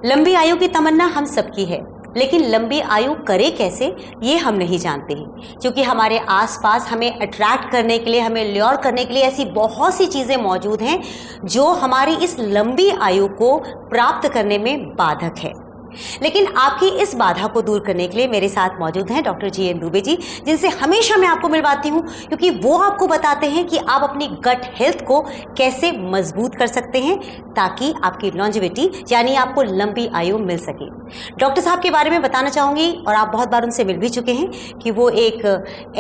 लंबी आयु की तमन्ना हम सबकी है, लेकिन लंबी आयु करे कैसे ये हम नहीं जानते हैं, क्योंकि हमारे आसपास हमें अट्रैक्ट करने के लिए, हमें ल्योर करने के लिए ऐसी बहुत सी चीज़ें मौजूद हैं जो हमारी इस लंबी आयु को प्राप्त करने में बाधक है। लेकिन आपकी इस बाधा को दूर करने के लिए मेरे साथ मौजूद हैं डॉक्टर GN दुबे जी, जिनसे हमेशा मैं आपको मिलवाती हूँ, क्योंकि वो आपको बताते हैं कि आप अपनी गट हेल्थ को कैसे मजबूत कर सकते हैं ताकि आपकी लॉन्जेविटी यानी आपको लंबी आयु मिल सके। डॉक्टर साहब के बारे में बताना चाहूँगी, और आप बहुत बार उनसे मिल भी चुके हैं, कि वो एक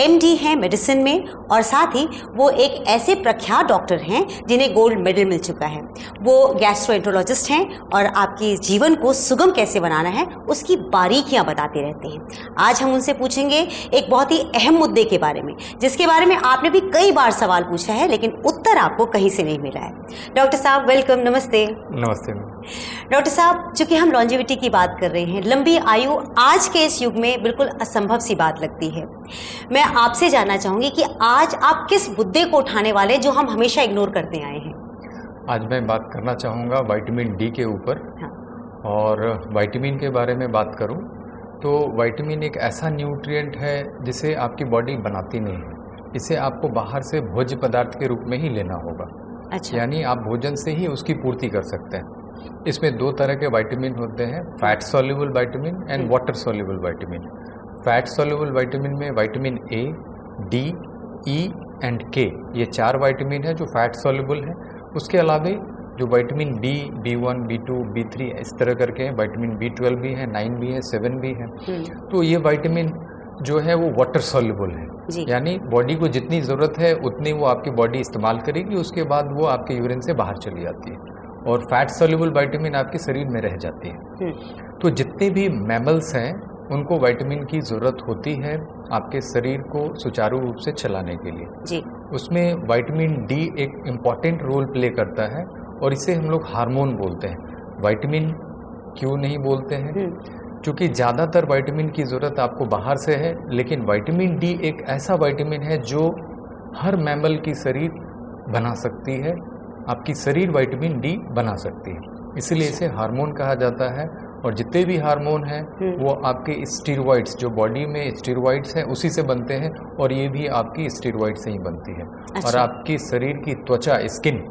MD हैं मेडिसिन में, और साथ ही वो एक ऐसे प्रख्यात डॉक्टर हैं जिन्हें गोल्ड मेडल मिल चुका है। वो गैस्ट्रोएंटरोलॉजिस्ट हैं और आपके जीवन को सुगम कैसे बनाना है उसकी बारीकियां बताते रहते हैं। आज हम उनसे पूछेंगे एक बहुत ही अहम मुद्दे के बारे में, जिसके बारे में आपने भी कई बार सवाल पूछा है, लेकिन उत्तर आपको कहीं से नहीं मिला है। डॉक्टर साहब वेलकम, नमस्ते। नमस्ते। डॉक्टर साहब, चूंकि हम लॉन्जेविटी की बात कर रहे हैं, लंबी आयु आज के इस युग में बिल्कुल असंभव सी बात लगती है। मैं आपसे जानना चाहूंगी कि आज आप किस मुद्दे को उठाने वाले जो हम हमेशा इग्नोर करते आए हैं। आज मैं बात करना चाहूँगा विटामिन डी के ऊपर। हाँ। और विटामिन के बारे में बात करूं तो विटामिन एक ऐसा न्यूट्रिएंट है जिसे आपकी बॉडी बनाती नहीं है, इसे आपको बाहर से भोज्य पदार्थ के रूप में ही लेना होगा। अच्छा। यानी आप भोजन से ही उसकी पूर्ति कर सकते हैं। इसमें दो तरह के विटामिन होते हैं, fat soluble vitamin and water soluble vitamin. Fat soluble vitamin में vitamin A, D, E and K, ये 4 विटामिन है जो फैट सॉल्युबल है। उसके अलावा जो vitamin B, B1, B2, B3 इस तरह करके हैं, विटामिन B12 भी है, 9 भी है, 7 भी है। तो ये विटामिन जो है वो वाटर सॉल्युबल है, यानी बॉडी को जितनी ज़रूरत है उतनी वो आपकी बॉडी इस्तेमाल करेगी, उसके बाद वो आपके यूरिन से बाहर चली जाती है और फैट सॉल्युबल विटामिन आपके शरीर में रह जाती है। तो जितने भी मैमल्स हैं उनको विटामिन की ज़रूरत होती है आपके शरीर को सुचारू रूप से चलाने के लिए। उसमें विटामिन डी एक इम्पॉर्टेंट रोल प्ले करता है और इसे हम लोग हार्मोन बोलते हैं। विटामिन क्यों नहीं बोलते हैं? क्योंकि ज़्यादातर विटामिन की ज़रूरत आपको बाहर से है, लेकिन विटामिन डी एक ऐसा विटामिन है जो हर मैमल की शरीर बना सकती है, आपकी शरीर विटामिन डी बना सकती है, इसलिए इसे हार्मोन कहा जाता है। और जितने भी हार्मोन हैं वो आपके स्टेरॉइड्स, जो बॉडी में स्टेरॉइड्स हैं उसी से बनते हैं, और ये भी आपकी स्टेरॉइड से ही बनती है। अच्छा। और आपकी शरीर की त्वचा, स्किन,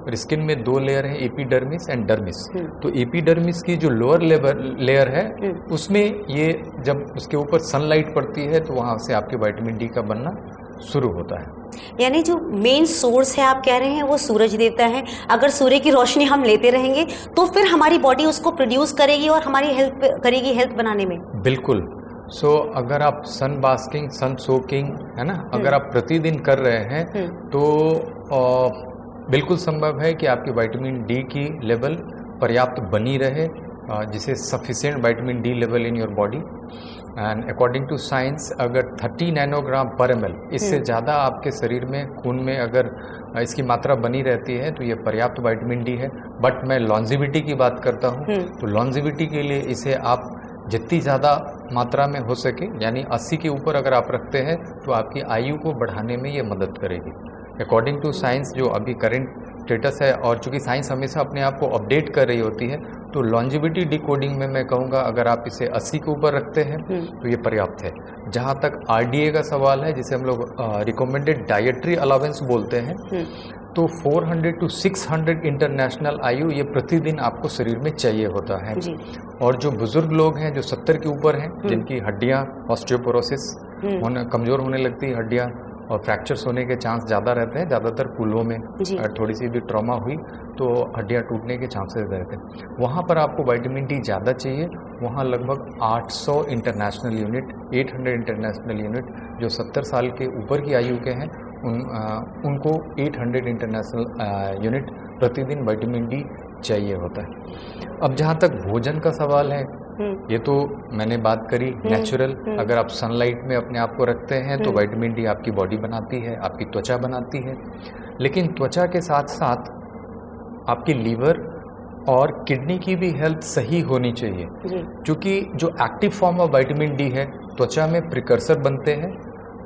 और स्किन में 2 लेयर है, एपिडर्मिस एंड डर्मिस। तो एपिडर्मिस की जो लोअर लेयर है उसमें ये जब उसके ऊपर सनलाइट पड़ती है तो वहाँ से आपके विटामिन डी का बनना शुरू होता है। यानी जो मेन सोर्स है आप कह रहे हैं वो सूरज देवता है। अगर सूर्य की रोशनी हम लेते रहेंगे तो फिर हमारी बॉडी उसको प्रोड्यूस करेगी और हमारी हेल्प करेगी, हेल्थ बनाने में। बिल्कुल। अगर आप सन बास्किंग, सन सोकिंग, है ना, अगर आप प्रतिदिन कर रहे हैं तो बिल्कुल संभव है कि आपकी विटामिन डी की लेवल पर्याप्त बनी रहे, जिसे sufficient vitamin D level in your body. And according to science अगर 30 नैनोग्राम पर ml, इससे ज़्यादा आपके शरीर में, खून में अगर इसकी मात्रा बनी रहती है तो ये पर्याप्त विटामिन डी है। बट मैं लॉन्जिविटी की बात करता हूँ, तो लॉन्जिविटी के लिए इसे आप जितनी ज़्यादा मात्रा में हो सके, यानी 80 के ऊपर अगर आप रखते हैं तो आपकी आयु को बढ़ाने में ये मदद करेगी अकॉर्डिंग टू साइंस, जो अभी करेंट स्टेटस है। और चूंकि साइंस हमेशा अपने आप को अपडेट कर रही होती है, तो लॉन्जिविटी डिकोडिंग में मैं कहूँगा अगर आप इसे 80 के ऊपर रखते हैं तो ये पर्याप्त है। जहाँ तक RDA का सवाल है, जिसे हम लोग रिकमेंडेड डाइटरी अलावेंस बोलते हैं, तो 400 to 600 इंटरनेशनल आयु ये प्रतिदिन आपको शरीर में चाहिए होता है। और जो बुजुर्ग लोग हैं जो 70 के ऊपर हैं, जिनकी हड्डियाँ ऑस्टियोपोरोसिस कमज़ोर होने लगती है, हड्डियाँ, और फ्रैक्चर्स होने के चांस ज़्यादा रहते हैं, ज़्यादातर पुलों में अगर थोड़ी सी भी ट्रॉमा हुई तो हड्डियाँ टूटने के चांसेस रहते हैं। वहाँ पर आपको विटामिन डी ज़्यादा चाहिए। वहाँ लगभग 800 इंटरनेशनल यूनिट, 800 इंटरनेशनल यूनिट जो 70 साल के ऊपर की आयु के हैं उनको 800 इंटरनेशनल यूनिट प्रतिदिन विटामिन डी चाहिए होता है। अब जहाँ तक भोजन का सवाल है, ये तो मैंने बात करी नेचुरल। अगर आप सनलाइट में अपने आप को रखते हैं तो विटामिन डी आपकी बॉडी बनाती है, आपकी त्वचा बनाती है। लेकिन त्वचा के साथ साथ आपकी लीवर और किडनी की भी हेल्थ सही होनी चाहिए, क्योंकि जो active form of vitamin D है त्वचा में प्रिकर्सर बनते हैं,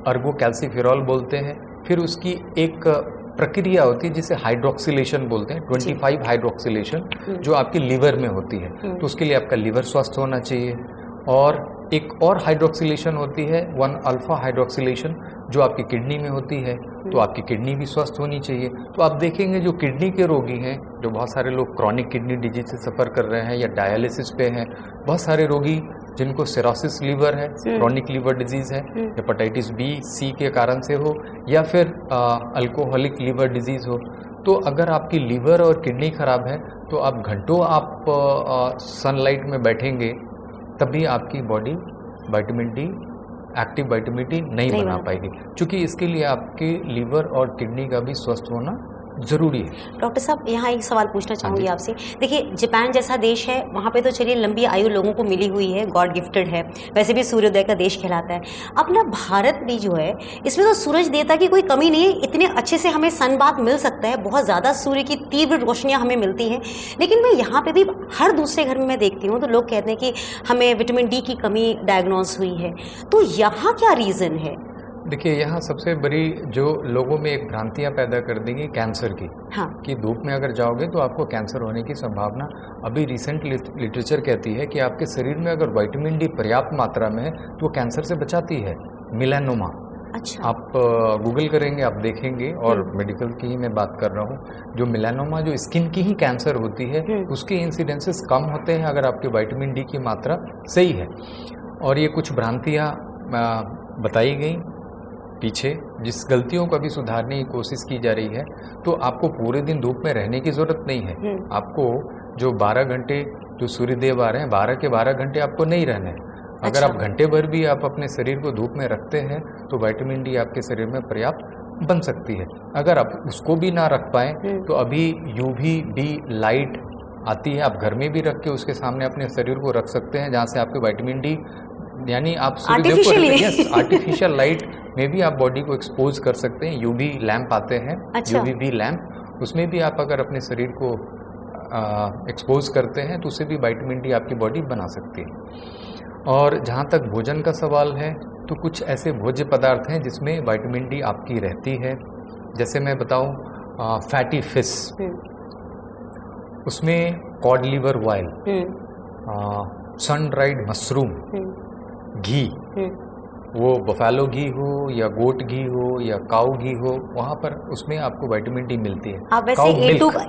अर्गो कैल्सीफेरॉल बोलते हैं, फिर उसकी एक प्रक्रिया होती है जिसे हाइड्रोक्सिलेशन बोलते हैं, 25 हाइड्रोक्सिलेशन जो आपके लीवर में होती है, तो उसके लिए आपका लीवर स्वस्थ होना चाहिए। और एक और हाइड्रोक्सिलेशन होती है 1 अल्फा हाइड्रोक्सिलेशन जो आपकी किडनी में होती है, तो आपकी किडनी भी स्वस्थ होनी चाहिए। तो आप देखेंगे जो किडनी के रोगी हैं, जो बहुत सारे लोग क्रॉनिक किडनी डिजीज से सफ़र कर रहे हैं या डायलिसिस पे हैं, बहुत सारे रोगी जिनको सिरोसिस लीवर है, क्रॉनिक लीवर डिजीज़ है, हेपेटाइटिस बी सी के कारण से हो या फिर अल्कोहलिक लीवर डिजीज़ हो, तो अगर आपकी लीवर और किडनी खराब है तो आप घंटों आप सनलाइट में बैठेंगे तभी आपकी body vitamin D, active vitamin D नहीं बना पाएगी, क्योंकि इसके लिए आपके लीवर और किडनी का भी स्वस्थ होना जरूरी है। डॉक्टर साहब, यहाँ एक सवाल पूछना चाहूँगी आपसे। देखिए, जापान जैसा देश है, वहाँ पे तो चलिए लंबी आयु लोगों को मिली हुई है, गॉड गिफ्टेड है, वैसे भी सूर्योदय का देश कहलाता है। अपना भारत भी जो है, इसमें तो सूरज देवता की कोई कमी नहीं है, इतने अच्छे से हमें सन बाथ मिल सकता है, बहुत ज़्यादा सूर्य की तीव्र रोशनियाँ हमें मिलती हैं। लेकिन मैं यहाँ पर भी हर दूसरे घर में मैं देखती हूँ तो लोग कहते हैं कि हमें विटामिन डी की कमी डायग्नोज हुई है, तो यहाँ क्या रीज़न है? देखिए, यहाँ सबसे बड़ी जो लोगों में एक भ्रांतियाँ पैदा कर देंगी कैंसर की, हाँ, कि धूप में अगर जाओगे तो आपको कैंसर होने की संभावना, अभी रिसेंट लिटरेचर कहती है कि आपके शरीर में अगर विटामिन डी पर्याप्त मात्रा में है तो वो कैंसर से बचाती है। मेलानोमा, अच्छा, आप गूगल करेंगे आप देखेंगे, और मेडिकल की ही मैं बात कर रहा हूँ, जो मेलानोमा जो स्किन की ही कैंसर होती है उसके इंसिडेंसेस कम होते हैं अगर आपके विटामिन डी की मात्रा सही है। और ये कुछ भ्रांतियाँ बताई गई पीछे, जिस गलतियों को भी सुधारने की कोशिश की जा रही है। तो आपको पूरे दिन धूप में रहने की ज़रूरत नहीं है, आपको जो 12 घंटे जो सूर्यदेव आ रहे हैं 12 के 12 घंटे आपको नहीं रहना है। अगर अच्छा, आप घंटे भर भी आप अपने शरीर को धूप में रखते हैं तो विटामिन डी आपके शरीर में पर्याप्त बन सकती है। अगर आप उसको भी ना रख पाएँ तो अभी UVB लाइट आती है, आप घर में भी रख के उसके सामने अपने शरीर को रख सकते हैं, जहाँ से आपके विटामिन डी, यानी आप सूर्यदेव को आर्टिफिशियल लाइट में भी आप बॉडी को एक्सपोज कर सकते हैं। UV लैंप आते हैं, अच्छा, UVB लैंप, उसमें भी आप अगर अपने शरीर को एक्सपोज करते हैं तो उससे भी विटामिन डी आपकी बॉडी बना सकती है। और जहाँ तक भोजन का सवाल है तो कुछ ऐसे भोज्य पदार्थ हैं जिसमें विटामिन डी आपकी रहती है। जैसे मैं बताऊँ, फैटी फिश, उसमें cod liver oil, sun dried mushroom, ghee, वो बफेलो घी हो या गोट घी हो या काऊ घी हो, वहाँ पर उसमें आपको विटामिन डी मिलती है। आप वैसे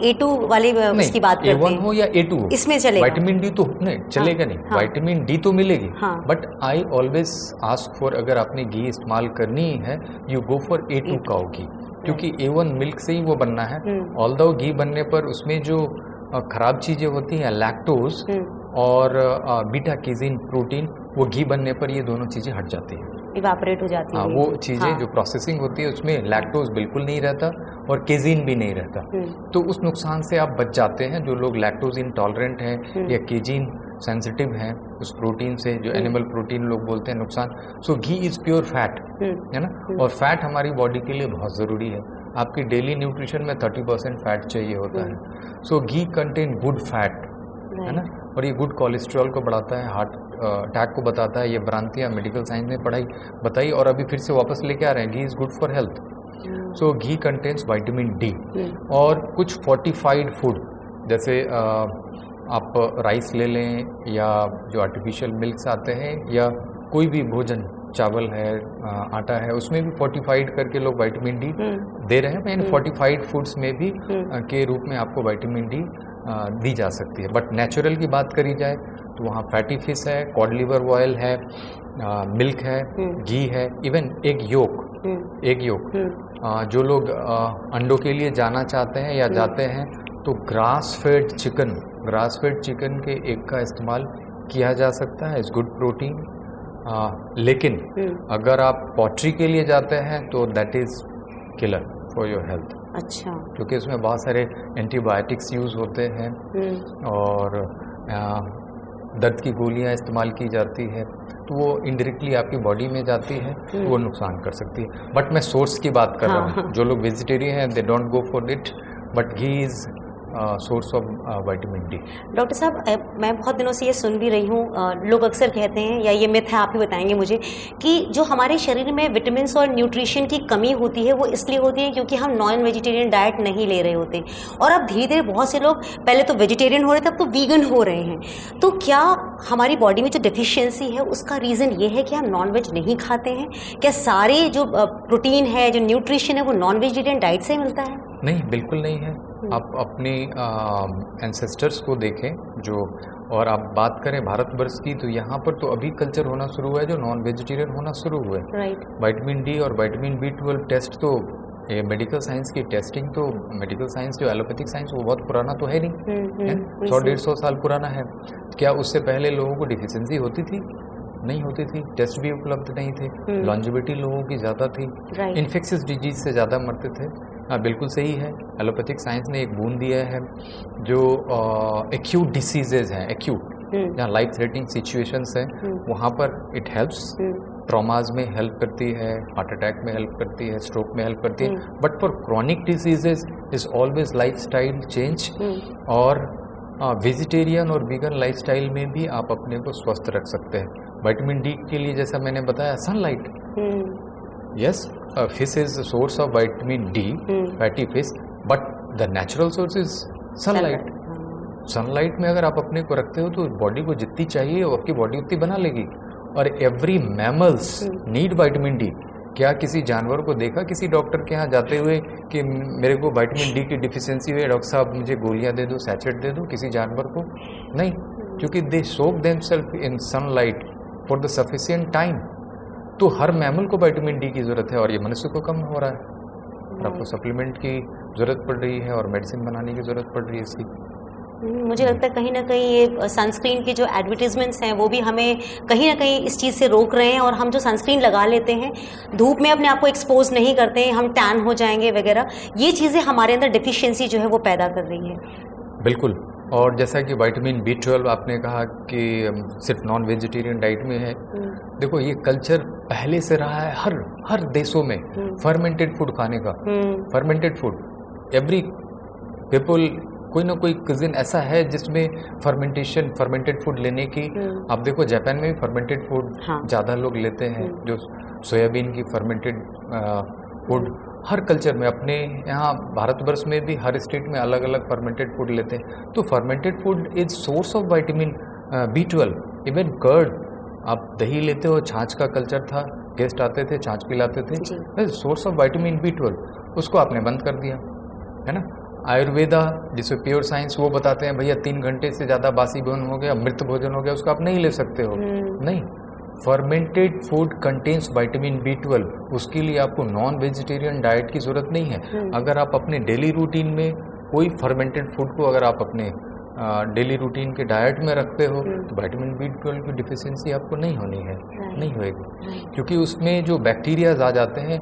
A2 वाली उसकी बात करते हैं, A1 हो या A2 हो, इसमें चलेगा विटामिन डी तो नहीं चलेगा, नहीं, हाँ, विटामिन डी तो मिलेगी, हाँ, but I always ask for, अगर आपने घी इस्तेमाल करनी है यू गो फॉर A2 काऊ घी, क्योंकि A1 मिल्क से ही वो बनना है। ऑल्दो घी बनने पर उसमें जो खराब चीज़ें होती हैं, लैक्टोज और बीटा केजिन प्रोटीन, वो घी बनने पर ये दोनों चीज़ें हट जाती हैं, इवापोरेट हो जाती है। वो चीज़ें जो प्रोसेसिंग होती है उसमें लैक्टोज बिल्कुल नहीं रहता और केजिन भी नहीं रहता, तो उस नुकसान से आप बच जाते हैं। जो लोग लैक्टोज इंटॉलरेंट हैं या केजिन सेंसिटिव हैं उस प्रोटीन से, जो एनिमल प्रोटीन लोग बोलते हैं नुकसान, सो घी इज़ प्योर फैट, है ना, और फैट हमारी बॉडी के लिए बहुत ज़रूरी है। आपकी डेली न्यूट्रिशन में 30% फैट चाहिए होता है। सो घी कंटेन गुड फैट, है ना, और ये गुड कोलेस्ट्रॉल को बढ़ाता है, हार्ट अटैक को बताता है। ये भ्रांतियाँ मेडिकल साइंस में बताई और अभी फिर से वापस लेके आ रहे हैं, ghee is good for health. So ghee contains vitamin D. और कुछ फोर्टिफाइड फूड, जैसे आप राइस ले लें या जो आर्टिफिशियल मिल्क्स आते हैं या कोई भी भोजन, चावल है, आटा है, उसमें भी फोर्टिफाइड करके लोग विटामिन डी दे रहे हैं। यानी फोर्टिफाइड फूड्स में भी के रूप में आपको विटामिन डी दी जा सकती है। बट नेचुरल की बात करी जाए तो वहाँ फैटी फिश है, कॉड लिवर ऑयल है, मिल्क है, घी है, इवन एग योक। जो लोग अंडों के लिए जाना चाहते हैं या जाते हैं तो ग्रास फेड चिकन के एग का इस्तेमाल किया जा सकता है, इज़ गुड प्रोटीन। लेकिन अगर आप पोल्ट्री के लिए जाते हैं तो that is killer for your health. अच्छा, क्योंकि उसमें बहुत सारे एंटीबायोटिक्स यूज़ होते हैं और दर्द की गोलियां इस्तेमाल की जाती है, तो वो इनडायरेक्टली आपकी बॉडी में जाती है, तो वो नुकसान कर सकती है। बट मैं सोर्स की बात कर रहा हूँ, जो लोग वेजिटेरियन हैं they don't go for it, but ghee is source of vitamin D. Doctor साहब, मैं बहुत दिनों से ये सुन भी रही हूँ, लोग अक्सर कहते हैं, या ये मिथ है, आप ही बताएंगे मुझे, कि जो हमारे शरीर में विटामिन और न्यूट्रिशन की कमी होती है वो इसलिए होती है क्योंकि हम नॉन वेजिटेरियन डाइट नहीं ले रहे होते, और अब धीरे धीरे बहुत से लोग पहले तो वेजिटेरियन हो रहे थे, अब तो वीगन हो रहे हैं। तो क्या हमारी बॉडी में जो डिफिशियंसी है उसका रीज़न ये है कि हम नॉन वेज नहीं खाते हैं? क्या सारे जो प्रोटीन है, जो न्यूट्रिशन है, वो नॉन वेजिटेरियन डाइट से मिलता है? नहीं, बिल्कुल नहीं है। आप अपने एंसेस्टर्स को देखें जो, और आप बात करें भारतवर्ष की, तो यहाँ पर तो अभी कल्चर होना शुरू हुआ है जो नॉन वेजिटेरियन होना शुरू हुआ है। राइट। विटामिन डी और विटामिन B12 टेस्ट तो, ये मेडिकल साइंस की टेस्टिंग तो, मेडिकल साइंस जो एलोपैथिक साइंस वो बहुत पुराना तो है नहीं, है 100-150 साल पुराना है। क्या उससे पहले लोगों को डिफिशियंसी होती थी? नहीं होती थी, टेस्ट भी उपलब्ध नहीं थे, लॉन्जिविटी लोगों की ज़्यादा थी, इन्फेक्शियस डिजीज से ज़्यादा मरते थे। बिल्कुल सही है, एलोपैथिक साइंस ने एक बूंद दिया है जो एक्यूट डिसीजेज हैं, एक्यूट जहाँ लाइफ थ्रेटनिंग सिचुएशंस हैं, वहाँ पर इट हेल्प्स। ट्रॉमाज में हेल्प करती है, हार्ट अटैक में हेल्प करती है, स्ट्रोक में हेल्प करती है, but for chronic diseases is always lifestyle change. और वेजिटेरियन और वीगन लाइफस्टाइल में भी आप अपने को स्वस्थ रख सकते हैं। विटामिन डी के लिए जैसा मैंने बताया, sunlight, yes, fish is source of vitamin D, fatty fish, but the natural source is sunlight. Sunlight में अगर आप अपने को रखते हो तो बॉडी को जितनी चाहिए वो आपकी बॉडी उतनी बना लेगी। और every mammals need vitamin D. क्या किसी जानवर को देखा किसी डॉक्टर के यहाँ जाते हुए कि मेरे को विटामिन डी की डिफिशियंसी हुई है, डॉक्टर साहब मुझे गोलियां दे दो, सैचेट दे दो? किसी जानवर को नहीं, क्योंकि they soak themselves in sunlight for the sufficient time. तो हर मैमल को विटामिन डी की ज़रूरत है, और ये मनुष्य को कम हो रहा है, और आपको सप्लीमेंट की ज़रूरत पड़ रही है और मेडिसिन बनाने की ज़रूरत पड़ रही है इसकी। मुझे लगता है कहीं ना कहीं ये सनस्क्रीन की जो एडवर्टीजमेंट्स हैं वो भी हमें कहीं ना कहीं इस चीज़ से रोक रहे हैं, और हम जो सनस्क्रीन लगा लेते हैं, धूप में अपने आप को एक्सपोज नहीं करते हैं, हम टैन हो जाएंगे वगैरह, ये चीज़ें हमारे अंदर डिफिशियंसी जो है वो पैदा कर रही है। बिल्कुल। और जैसा कि विटामिन B12 आपने कहा कि सिर्फ नॉन वेजिटेरियन डाइट में है, देखो ये कल्चर पहले से रहा है हर देशों में, फर्मेंटेड फूड खाने का। फर्मेंटेड फूड, एवरी पीपल, कोई ना कोई कुजिन ऐसा है जिसमें फर्मेंटेड फूड लेने की, आप देखो जापान में भी फर्मेंटेड फूड ज़्यादा लोग लेते हैं, जो सोयाबीन की फर्मेंटेड फूड। हर कल्चर में, अपने यहाँ भारतवर्ष में भी हर स्टेट में अलग अलग फर्मेंटेड फूड लेते हैं। तो fermented food is source of vitamin B12। Even curd, आप दही लेते हो, छाछ का कल्चर था, गेस्ट आते थे छाछ पिलाते थे, सोर्स ऑफ विटामिन B12। उसको आपने बंद कर दिया, है ना। आयुर्वेदा जिसमें प्योर साइंस, वो बताते हैं भैया 3 घंटे से ज़्यादा बासी भोजन हो गया, मृत भोजन हो गया, उसको आप नहीं ले सकते हो। नहीं, fermented food contains vitamin B12, उसके लिए आपको नॉन वेजिटेरियन डाइट की ज़रूरत नहीं है। अगर आप अपने डेली रूटीन में कोई फर्मेंटेड फूड को अगर आप अपने डेली रूटीन के डाइट में रखते हो तो विटामिन B12 की डिफिशियंसी आपको नहीं होनी है, नहीं होएगी, क्योंकि उसमें जो बैक्टीरियाज आ जाते हैं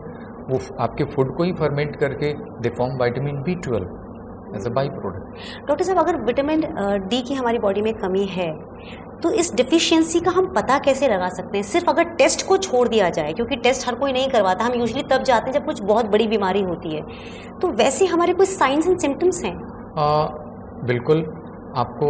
वो आपके फूड को ही फर्मेंट करके they form vitamin B12 as a by product. Doctor साहब, अगर विटामिन डी की हमारी बॉडी में कमी है तो इस डिफिशियंसी का हम पता कैसे लगा सकते हैं? सिर्फ अगर टेस्ट को छोड़ दिया जाए, क्योंकि टेस्ट हर कोई नहीं करवाता, हम यूजुअली तब जाते हैं जब कुछ बहुत बड़ी बीमारी होती है, तो वैसे हमारे कुछ साइंस एंड सिम्टम्स हैं? बिल्कुल, आपको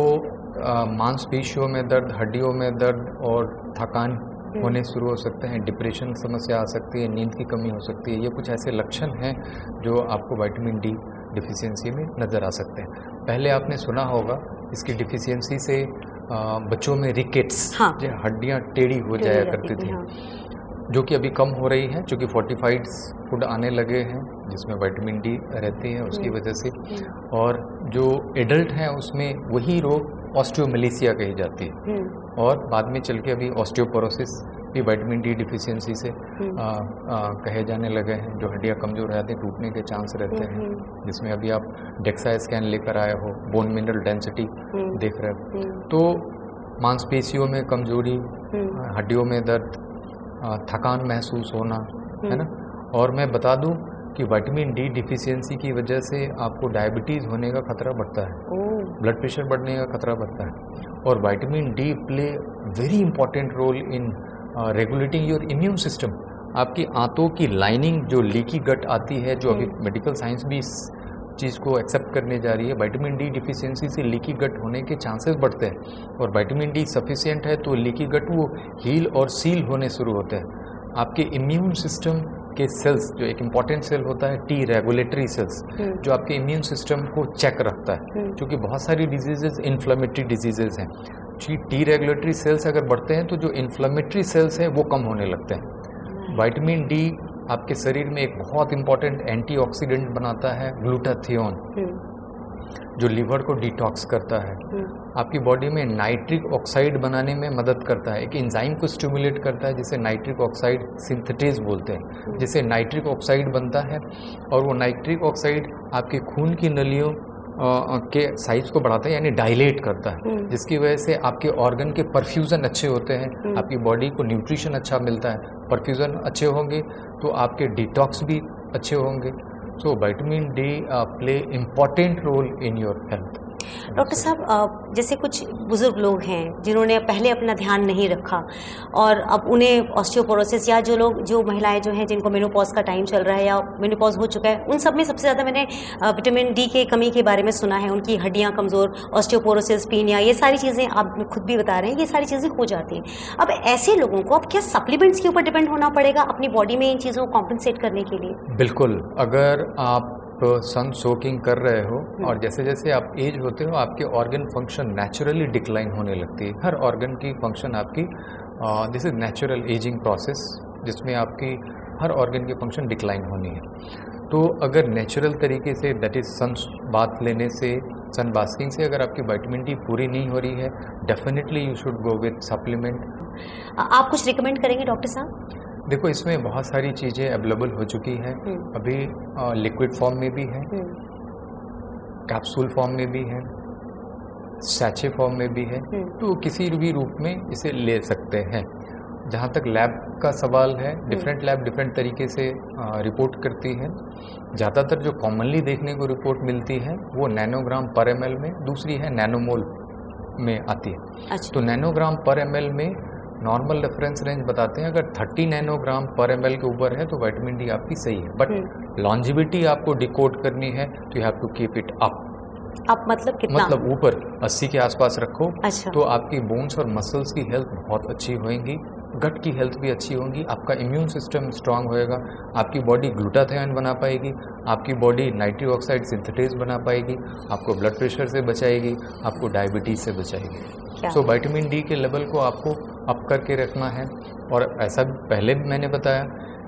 मांसपेशियों में दर्द, हड्डियों में दर्द और थकान होने शुरू हो सकते हैं, डिप्रेशन समस्या आ सकती है, नींद की कमी हो सकती है। ये कुछ ऐसे लक्षण हैं जो आपको विटामिन डी डिफिशियंसी में नज़र आ सकते हैं। पहले आपने सुना होगा इसकी डिफिशियंसी से बच्चों में रिकेट्स, हड्डियां टेढ़ी हो जाया करती थी, जो कि अभी कम हो रही है, क्योंकि फोर्टिफाइड फूड आने लगे हैं जिसमें विटामिन डी रहती है, उसकी वजह से। और जो एडल्ट हैं उसमें वही रोग ऑस्टियोमेलेसिया कही जाती है, और बाद में चल के अभी ऑस्टियोपोरोसिस भी विटामिन डी डिफिशियंसी से कहे जाने लगे हैं, जो हड्डियां कमज़ोर हो जाती हैं, टूटने के चांस रहते हैं, जिसमें अभी आप डेक्सा स्कैन लेकर आए हो, बोन मिनरल डेंसिटी देख रहे हो। तो मांसपेशियों में कमजोरी, हड्डियों में दर्द, थकान महसूस होना, है ना। और मैं बता दूं कि विटामिन डी डिफिशियंसी की वजह से आपको डायबिटीज़ होने का खतरा बढ़ता है, ब्लड प्रेशर बढ़ने का खतरा बढ़ता है। और vitamin D play very important role in regulating your immune system. आपकी आंतों की लाइनिंग जो लीकी गट आती है, जो अभी मेडिकल साइंस भी चीज़ को एक्सेप्ट करने जा रही है। विटामिन डी डिफिशियंसी से लीकी गट होने के चांसेस बढ़ते हैं, और विटामिन डी सफिशिएंट है तो लीकी गट वो हील और सील होने शुरू होते हैं। आपके इम्यून सिस्टम के सेल्स, जो एक इम्पॉर्टेंट सेल होता है टी रेगुलेटरी सेल्स, जो आपके इम्यून सिस्टम को चेक रखता है, क्योंकि बहुत सारी डिजीजेज इन्फ्लेमेटरी डिजीजेज हैं। टी रेगुलेटरी सेल्स अगर बढ़ते हैं तो जो इन्फ्लेमेटरी सेल्स हैं वो कम होने लगते हैं। विटामिन डी आपके शरीर में एक बहुत इंपॉर्टेंट एंटीऑक्सीडेंट बनाता है, ग्लूटाथियोन, जो लिवर को डिटॉक्स करता है। आपकी बॉडी में नाइट्रिक ऑक्साइड बनाने में मदद करता है, एक एंजाइम को स्टिमुलेट करता है जिसे नाइट्रिक ऑक्साइड सिंथेटेज बोलते हैं, जिससे नाइट्रिक ऑक्साइड बनता है, और वो नाइट्रिक ऑक्साइड आपके खून की नलियों के साइज को बढ़ाता है, यानी डायलेट करता है, जिसकी वजह से आपके ऑर्गन के परफ्यूजन अच्छे होते हैं, आपकी बॉडी को न्यूट्रिशन अच्छा मिलता है। परफ्यूजन अच्छे होंगे तो आपके डिटॉक्स भी अच्छे होंगे। So vitamin D play important role in your health. Doctor साहब, जैसे कुछ बुजुर्ग लोग हैं जिन्होंने पहले अपना ध्यान नहीं रखा और अब उन्हें ऑस्टियोपोरोसिस, या जो महिलाएं जो हैं जिनको मेनोपॉज का टाइम चल रहा है या मेनोपॉज हो चुका है, उन सब में सबसे ज़्यादा मैंने विटामिन डी के कमी के बारे में सुना है। उनकी हड्डियां कमज़ोर, ऑस्टियोपोरोसिस, पीनिया, ये सारी चीज़ें आप खुद भी बता रहे हैं, ये सारी चीज़ें हो जाती हैं। अब ऐसे लोगों को अब क्या सप्लीमेंट्स के ऊपर डिपेंड होना पड़ेगा अपनी बॉडी में इन चीज़ों को कॉम्पनसेट करने के लिए? बिल्कुल, अगर आप सन सोकिंग कर रहे हो और जैसे जैसे आप एज होते हो आपके ऑर्गन फंक्शन नेचुरली डिक्लाइन होने लगती है। हर ऑर्गन की फंक्शन आपकी, this is natural ageing process, जिसमें आपकी हर ऑर्गन की फंक्शन डिक्लाइन होनी है। तो अगर नेचुरल तरीके से, दैट इज सन बाथ लेने से, सन बास्किंग से अगर आपकी विटामिन डी पूरी नहीं हो रही है, definitely you should go with supplement. आप कुछ रिकमेंड करेंगे डॉक्टर साहब? देखो, इसमें बहुत सारी चीज़ें अवेलेबल हो चुकी हैं अभी, लिक्विड फॉर्म में भी है, कैप्सूल फॉर्म में भी है, सैचे फॉर्म में भी है, तो किसी भी रूप में इसे ले सकते हैं। जहाँ तक लैब का सवाल है, डिफरेंट लैब डिफरेंट तरीके से रिपोर्ट करती है। ज़्यादातर जो कॉमनली देखने को रिपोर्ट मिलती है वो नैनोग्राम पर एमएल में, दूसरी है नैनोमोल में आती है। अच्छा। तो नैनोग्राम पर एमएल में नॉर्मल रेफरेंस रेंज बताते हैं, अगर 30 नैनोग्राम पर एमएल के ऊपर है तो विटामिन डी आपकी सही है, बट लॉन्जिविटी आपको डिकोड करनी है तो you have to keep it up. मतलब कितना? मतलब ऊपर 80 के आसपास रखो। अच्छा। तो आपकी बोन्स और मसल्स की हेल्थ बहुत अच्छी होएंगी, गट की हेल्थ भी अच्छी होगी, आपका इम्यून सिस्टम स्ट्रांग होएगा, आपकी बॉडी ग्लूटाथियोन बना पाएगी, आपकी बॉडी नाइट्रिक ऑक्साइड सिंथेटेज बना पाएगी, आपको ब्लड प्रेशर से बचाएगी, आपको डायबिटीज से बचाएगी। सो विटामिन डी के लेवल को आपको अप करके रखना है। और ऐसा पहले भी मैंने बताया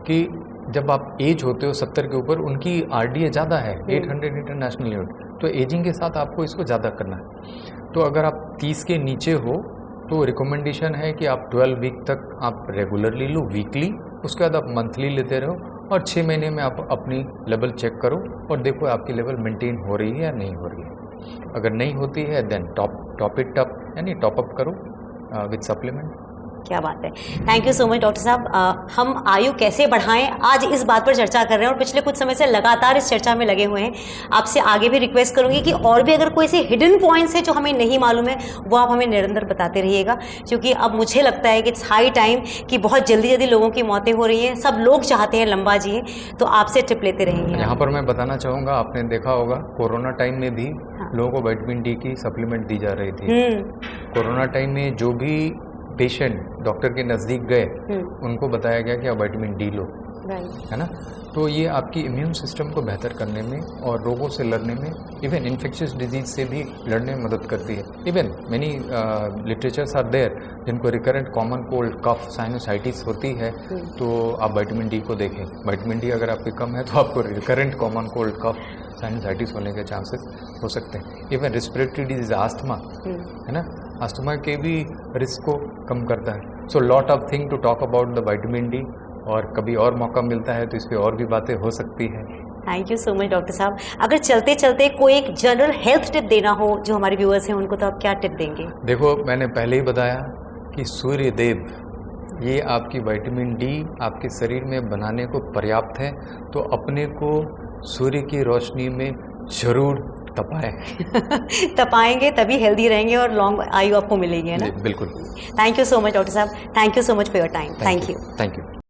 कि जब आप एज होते हो 70 के ऊपर, उनकी आरडीए ज़्यादा है, 800 इंटरनेशनल लिमिट, तो एजिंग के साथ आपको इसको ज़्यादा करना है। तो अगर आप 30 के नीचे हो तो रिकमेंडेशन है कि आप 12 वीक तक आप रेगुलरली लो, वीकली, उसके बाद आप मंथली लेते रहो, और 6 महीने में आप अपनी लेवल चेक करो और देखो आपकी लेवल मेंटेन हो रही है या नहीं हो रही है। अगर नहीं होती है देन टॉप इट अप, यानी टॉप अप करो विद सप्लीमेंट। क्या बात है, thank you so much doctor साहब। हम आयु कैसे बढ़ाएं, आज इस बात पर चर्चा कर रहे हैं और पिछले कुछ समय से लगातार इस चर्चा में लगे हुए हैं। आपसे आगे भी रिक्वेस्ट करूंगी कि और भी अगर कोई ऐसे हिडन पॉइंट्स है जो हमें नहीं मालूम है वो आप हमें निरंतर बताते रहिएगा, क्योंकि अब मुझे लगता है कि इट्स हाई टाइम कि बहुत जल्दी जल्दी लोगों की मौतें हो रही हैं, सब लोग चाहते हैं लंबा जिए, तो आपसे टिप लेते रहेंगे। यहाँ पर मैं बताना चाहूँगा, आपने देखा होगा कोरोना टाइम में भी लोगों को विटामिन डी की सप्लीमेंट दी जा रही थी। कोरोना टाइम में जो भी पेशेंट डॉक्टर के नज़दीक गए उनको बताया गया कि आप विटामिन डी लो, है ना। तो ये आपकी इम्यून सिस्टम को बेहतर करने में और रोगों से लड़ने में, इवन इन्फेक्शियस डिजीज से भी लड़ने में मदद करती है। Even many literatures are there जिनको recurrent common cold, cough, sinusitis होती है, तो आप विटामिन डी को देखें। विटामिन डी अगर आपकी कम है तो आपको recurrent common cold, cough, sinusitis होने के चांसेस हो सकते हैं। इवन रेस्पिरेटरी डिजीज, आस्थमा, है ना, अस्थमा के भी रिस्क को कम करता है। So lot of thing to talk about the vitamin D, और कभी और मौका मिलता है तो इस पर और भी बातें हो सकती हैं। Thank you so much doctor साहब। अगर चलते चलते कोई एक जनरल हेल्थ टिप देना हो जो हमारे व्यूअर्स हैं उनको, तो आप क्या टिप देंगे? देखो, मैंने पहले ही बताया कि सूर्य देव, ये आपकी विटामिन डी आपके शरीर में बनाने को पर्याप्त है, तो अपने को सूर्य की रोशनी में जरूर तपाएं। तपाएंगे तभी हेल्दी रहेंगे और लॉन्ग आयु आपको मिलेगी, है ना? बिल्कुल। Thank you so much doctor साहब, thank you so much for your time. Thank you. Thank you.